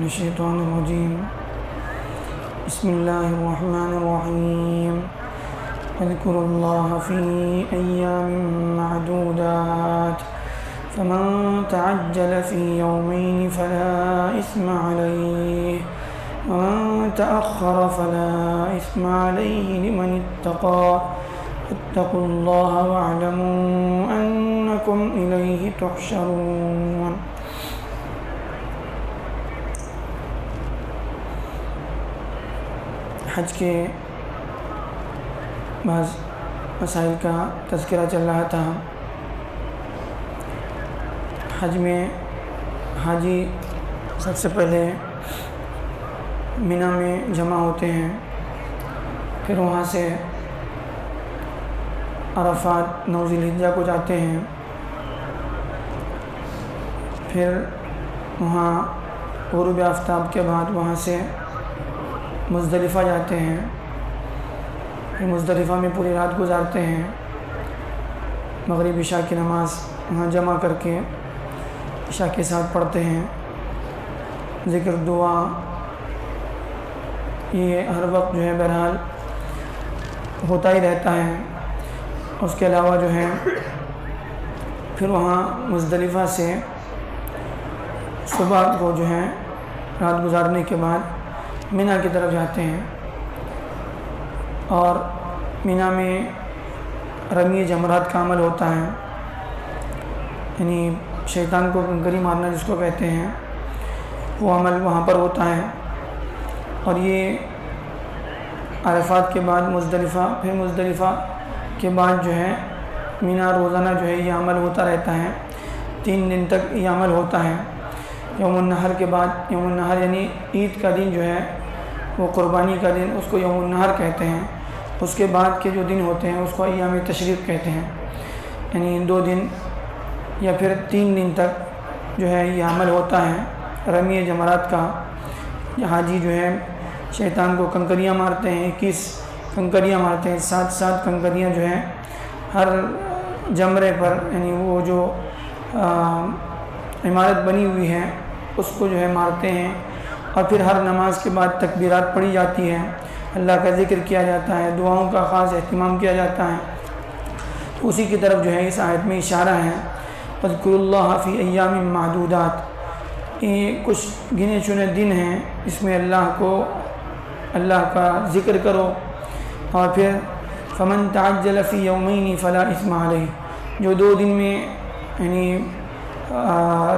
الشيطان الرجيم بسم الله الرحمن الرحيم اذكروا الله في أيام معدودات فمن تعجل في يومين فلا إثم عليه ومن تأخر فلا إثم عليه لمن اتقى اتقوا الله واعلموا أنكم إليه تحشرون۔ حج کے بعض مسائل کا تذکرہ چل رہا تھا۔ حج میں حاجی سب سے پہلے مینا میں جمع ہوتے ہیں، پھر وہاں سے عرفات 9 ذی الحجہ کو جاتے ہیں، پھر وہاں غروب آفتاب کے بعد وہاں سے مزدلفہ جاتے ہیں، پھر مزدلفہ میں پوری رات گزارتے ہیں، مغرب عشاء کی نماز وہاں جمع کر کے عشاء کے ساتھ پڑھتے ہیں، ذکر دعا یہ ہر وقت جو ہے بہرحال ہوتا ہی رہتا ہے۔ اس کے علاوہ جو ہے پھر وہاں مزدلفہ سے صبح کو جو ہے رات گزارنے کے بعد مینا کی طرف جاتے ہیں، اور مینا میں رمی جمرات کا عمل ہوتا ہے، یعنی شیطان کو کنکری مارنا جس کو کہتے ہیں، وہ عمل وہاں پر ہوتا ہے۔ اور یہ عرفات کے بعد مزدلفہ، پھر مزدلفہ کے بعد جو ہے مینا روزانہ جو ہے یہ عمل ہوتا رہتا ہے، 3 دن تک یہ عمل ہوتا ہے۔ یوم النحر کے بعد، یوم النحر یعنی عید کا دن جو ہے وہ قربانی کا دن، اس کو یوم النحر کہتے ہیں۔ اس کے بعد کے جو دن ہوتے ہیں اس کو ایام تشریق کہتے ہیں، یعنی 2 دن یا پھر 3 دن تک جو ہے یہ عمل ہوتا ہے رمی جمرات کا۔ حاجی جو ہے شیطان کو کنکریاں مارتے ہیں، 21 کنکریاں مارتے ہیں، 7 کنکریاں جو ہیں ہر جمرے پر، یعنی وہ جو عمارت بنی ہوئی ہے اس کو جو ہے مارتے ہیں۔ اور پھر ہر نماز کے بعد تکبیرات پڑھی جاتی ہیں، اللہ کا ذکر کیا جاتا ہے، دعاؤں کا خاص اہتمام کیا جاتا ہے۔ تو اسی کی طرف جو ہے اس آیت میں اشارہ ہے، اذکروا اللہ فی ایام معدودات، یہ کچھ گنے چنے دن ہیں، اس میں اللہ کا ذکر کرو۔ اور پھر فمن تعجل فی یومین فلا اثم علیہ، جو 2 دن میں یعنی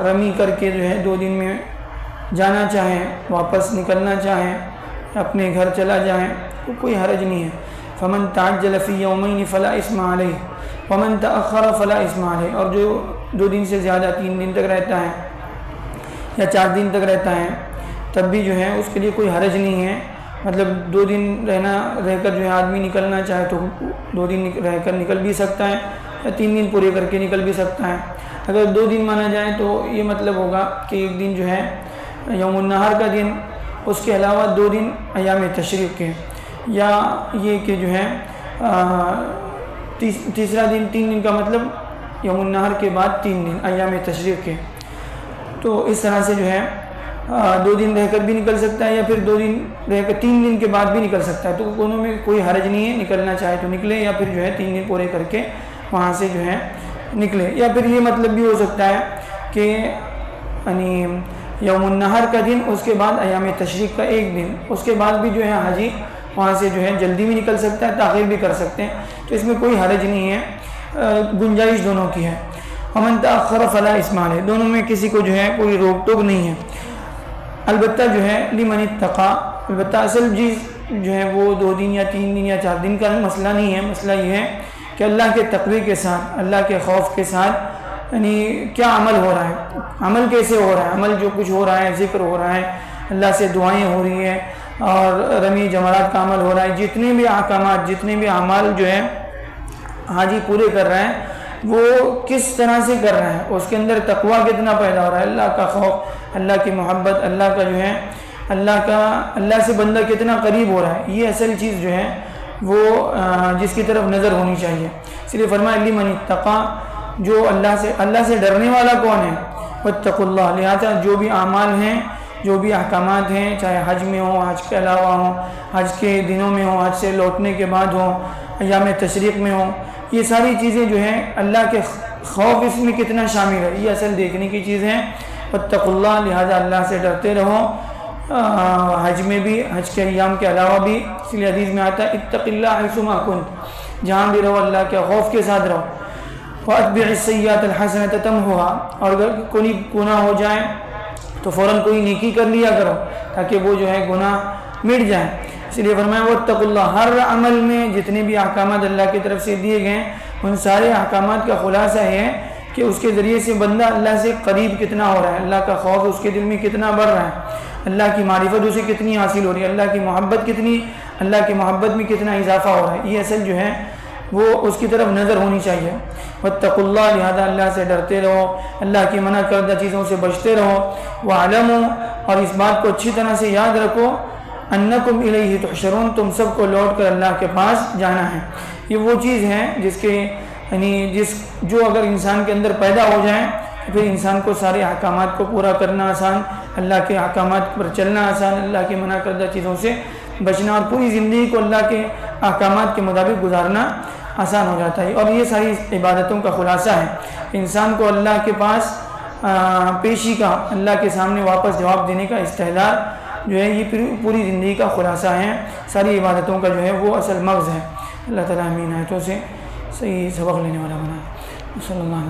رمی کر کے جو ہے 2 دن میں جانا چاہیں، واپس نکلنا چاہیں، اپنے گھر چلا جائیں تو کوئی حرج نہیں ہے۔ فمن تعجل فی یومین فلا اثم علیہ ومن تأخر فلا اثم علیہ، اور جو 2 دن سے زیادہ 3 دن تک رہتا ہے یا 4 دن تک رہتا ہے تب بھی جو ہے اس کے لیے کوئی حرج نہیں ہے۔ مطلب 2 دن رہ کر جو ہے آدمی نکلنا چاہے تو 2 دن رہ کر نکل بھی سکتا ہے، یا 3 دن پورے کر کے نکل بھی سکتا ہے۔ اگر 2 دن مانا جائے تو یہ مطلب ہوگا کہ ایک دن جو ہے یوم النحر کا دن، اس کے علاوہ 2 دن ایام تشریق کے، یا یہ کہ جو ہے تیسرا دن 3 دن کا مطلب یوم النحر کے بعد 3 دن ایام تشریق کے۔ تو اس طرح سے جو ہے 2 دن رہ کر بھی نکل سکتا ہے، یا پھر 2 دن رہ کر 3 دن کے بعد بھی نکل سکتا ہے، تو دونوں میں کوئی حرج نہیں ہے، نکلنا چاہے تو نکلے، یا پھر جو ہے 3 دن پورے کر کے وہاں سے جو ہے نکلے۔ یا پھر یہ مطلب بھی ہو سکتا ہے کہ یعنی یوم النحر کا دن، اس کے بعد ایام تشریق کا 1 دن، اس کے بعد بھی جو ہے حاجی وہاں سے جو ہے جلدی بھی نکل سکتا ہے، تاخیر بھی کر سکتے ہیں، تو اس میں کوئی حرج نہیں ہے، گنجائش دونوں کی ہے۔ ومن تأخر فلا اثم علیہ، دونوں میں کسی کو جو ہے کوئی روک ٹوک نہیں ہے۔ البتہ جو ہے لمن اتقى، البتہ اصل چیز جو ہے وہ 2 دن یا 3 دن یا 4 دن کا مسئلہ نہیں ہے، مسئلہ یہ ہے کہ اللہ کے تقوی کے ساتھ، اللہ کے خوف کے ساتھ یعنی کیا عمل ہو رہا ہے، عمل کیسے ہو رہا ہے، عمل جو کچھ ہو رہا ہے، ذکر ہو رہا ہے، اللہ سے دعائیں ہو رہی ہیں، اور رمی جمرات کا عمل ہو رہا ہے، جتنے بھی احکامات، جتنے بھی اعمال جو ہے حاجی پورے کر رہے ہیں وہ کس طرح سے کر رہے ہیں، اس کے اندر تقوی کتنا پیدا ہو رہا ہے، اللہ کا خوف، اللہ کی محبت، اللہ کا جو ہے اللہ سے بندہ کتنا قریب ہو رہا ہے، یہ اصل چیز جو ہے وہ جس کی طرف نظر ہونی چاہیے۔ اس لیے فرمایا لمن اتقى، جو اللہ سے ڈرنے والا کون ہے، واتقوا اللہ، لہٰذا جو بھی اعمال ہیں جو بھی احکامات ہیں، چاہے حج میں ہوں، حج کے علاوہ ہوں، حج کے دنوں میں ہوں، حج سے لوٹنے کے بعد ہوں، ایام تشریق میں ہوں، یہ ساری چیزیں جو ہیں اللہ کے خوف اس میں کتنا شامل ہے، یہ اصل دیکھنے کی چیز ہیں۔ واتقوا اللہ، لہذا اللہ سے ڈرتے رہو، حج میں بھی، حج کے ایام کے علاوہ بھی، اس لیے حدیث میں آتا ہے اتق اللہ حیثما کنت، جہاں بھی رہو اللہ کے خوف کے ساتھ رہو۔ وَأَتْبِعِ السَّيِّئَةَ الْحَسَنَةَ تَمْحُهَا، اور اگر کوئی گناہ ہو جائے تو فوراً کوئی نیکی کر لیا کرو تاکہ وہ جو ہے گناہ مٹ جائیں۔ اس لیے فرمایا واتقوا اللہ، ہر عمل میں جتنے بھی احکامات اللہ کی طرف سے دیے گئے ان سارے احکامات کا خلاصہ ہے کہ اس کے ذریعے سے بندہ اللہ سے قریب کتنا ہو رہا ہے، اللہ کا خوف اس کے دل میں کتنا بڑھ رہا ہے، اللہ کی معرفت اسے کتنی حاصل ہو رہی ہے، اللہ کی محبت کتنی، اللہ کی محبت میں کتنا اضافہ ہو رہا ہے، یہ اصل جو ہے وہ اس کی طرف نظر ہونی چاہیے۔ واتقوا اللہ، لہذا اللہ سے ڈرتے رہو، اللہ کی منع کردہ چیزوں سے بچتے رہو۔ وَاعْلَمُوا، اور اس بات کو اچھی طرح سے یاد رکھو، أَنَّكُمْ إِلَيْهِ تُحْشَرُونَ، تم سب کو لوٹ کر اللہ کے پاس جانا ہے۔ یہ وہ چیز ہے جس کے جو اگر انسان کے اندر پیدا ہو جائیں پھر انسان کو سارے احکامات کو پورا کرنا آسان، اللہ کے احکامات پر چلنا آسان، اللہ کی منع کردہ چیزوں سے بچنا، اور پوری زندگی کو اللہ کے احکامات کے مطابق گزارنا آسان ہو جاتا ہے۔ اور یہ ساری عبادتوں کا خلاصہ ہے، انسان کو اللہ کے پاس پیشی کا، اللہ کے سامنے واپس جواب دینے کا استعداد جو ہے، یہ پوری زندگی کا خلاصہ ہے، ساری عبادتوں کا جو ہے وہ اصل مغز ہے۔ اللہ تعالیٰ ہمیں عنایتوں سے صحیح سبق لینے والا بنائے۔ صلی اللہ علیہ وسلم۔